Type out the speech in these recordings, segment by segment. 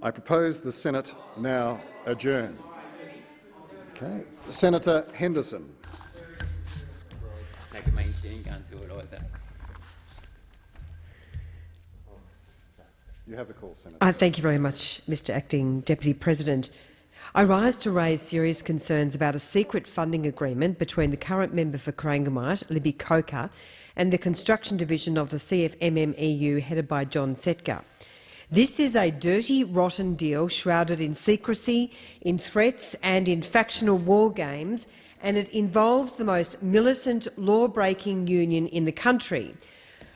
I propose the Senate now adjourn. Okay. Senator Henderson. You have the call, Senator. Thank you very much, Mr Acting Deputy President. I rise to raise serious concerns about a secret funding agreement between the current member for Corangamite, Libby Coker, and the construction division of the CFMMEU headed by John Setka. This is a dirty, rotten deal shrouded in secrecy, in threats and in factional war games, and it involves the most militant, law-breaking union in the country.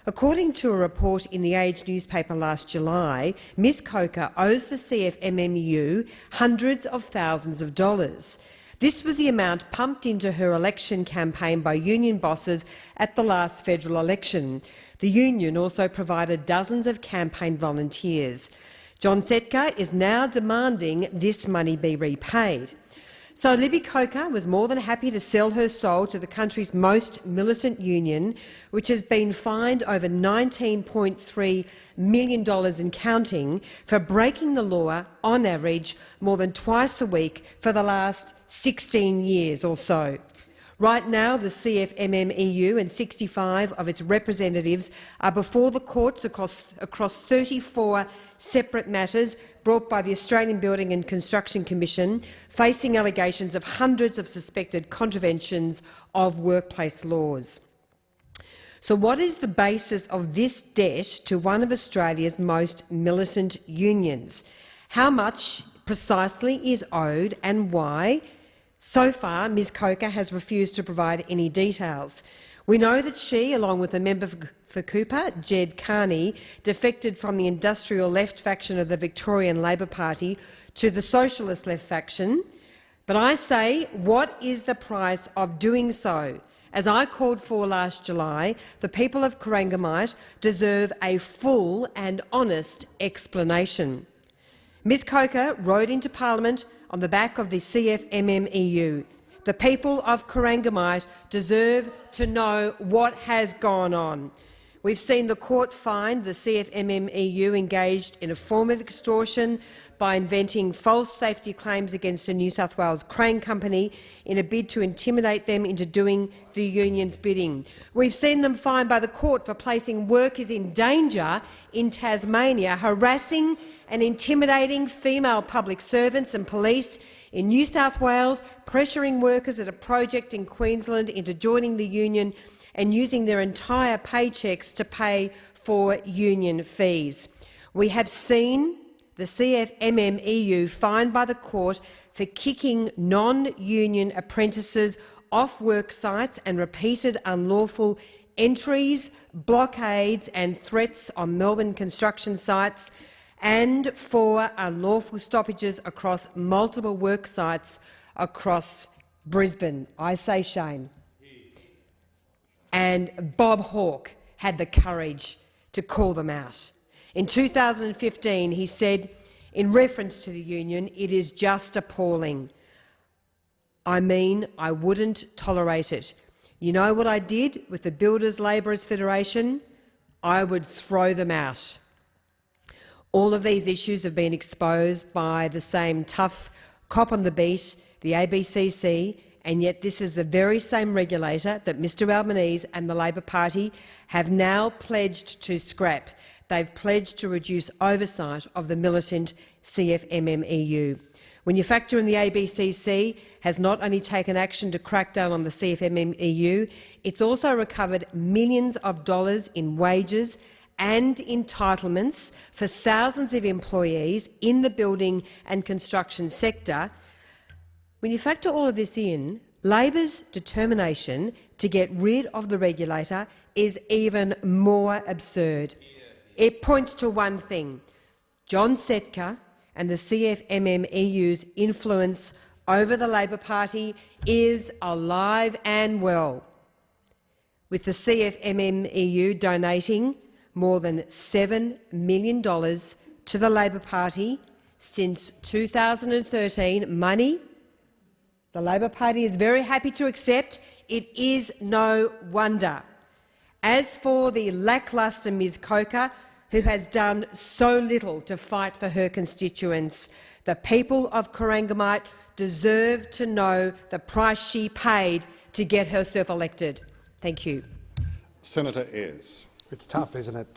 According to a report in the Age newspaper last July, Ms Coker owes the CFMMEU hundreds of thousands of dollars. This was the amount pumped into her election campaign by union bosses at the last federal election. The union also provided dozens of campaign volunteers. John Setka is now demanding this money be repaid. So Libby Coker was more than happy to sell her soul to the country's most militant union, which has been fined over $19.3 million and counting for breaking the law on average more than twice a week for the last 16 years or so. Right now, the CFMMEU and 65 of its representatives are before the courts across 34 separate matters brought by the Australian Building and Construction Commission, facing allegations of hundreds of suspected contraventions of workplace laws. So what is the basis of this debt to one of Australia's most militant unions? How much precisely is owed and why? So far, Ms Coker has refused to provide any details. We know that she, along with a member for Cooper, Jed Carney, defected from the industrial left faction of the Victorian Labor Party to the socialist left faction. But I say, what is the price of doing so? As I called for last July, the people of Corangamite deserve a full and honest explanation. Ms Coker rode into Parliament on the back of the CFMMEU. The people of Corangamite deserve to know what has gone on. We've seen the court find the CFMMEU engaged in a form of extortion by inventing false safety claims against a New South Wales crane company in a bid to intimidate them into doing the union's bidding. We've seen them fined by the court for placing workers in danger in Tasmania, harassing and intimidating female public servants and police in New South Wales, pressuring workers at a project in Queensland into joining the union and using their entire paychecks to pay for union fees. We have seen the CFMMEU fined by the court for kicking non-union apprentices off work sites and repeated unlawful entries, blockades and threats on Melbourne construction sites, and for unlawful stoppages across multiple work sites across Brisbane. I say shame. And Bob Hawke had the courage to call them out. In 2015, he said, in reference to the union, "It is just appalling. I mean, I wouldn't tolerate it. You know what I did with the Builders Labourers Federation? I would throw them out." All of these issues have been exposed by the same tough cop on the beat, the ABCC, and yet this is the very same regulator that Mr Albanese and the Labor Party have now pledged to scrap. They've pledged to reduce oversight of the militant CFMMEU. When you factor in the ABCC has not only taken action to crack down on the CFMMEU, it's also recovered millions of dollars in wages and entitlements for thousands of employees in the building and construction sector. When you factor all of this in, Labor's determination to get rid of the regulator is even more absurd. It points to one thing: John Setka and the CFMMEU's influence over the Labor Party is alive and well, with the CFMMEU donating more than $7 million to the Labor Party since 2013, money the Labor Party is very happy to accept. It is no wonder. As for the lacklustre Ms Coker, who has done so little to fight for her constituents. The people of Corangamite deserve to know the price she paid to get herself elected. Thank you. Senator Ayres. It's tough, isn't it?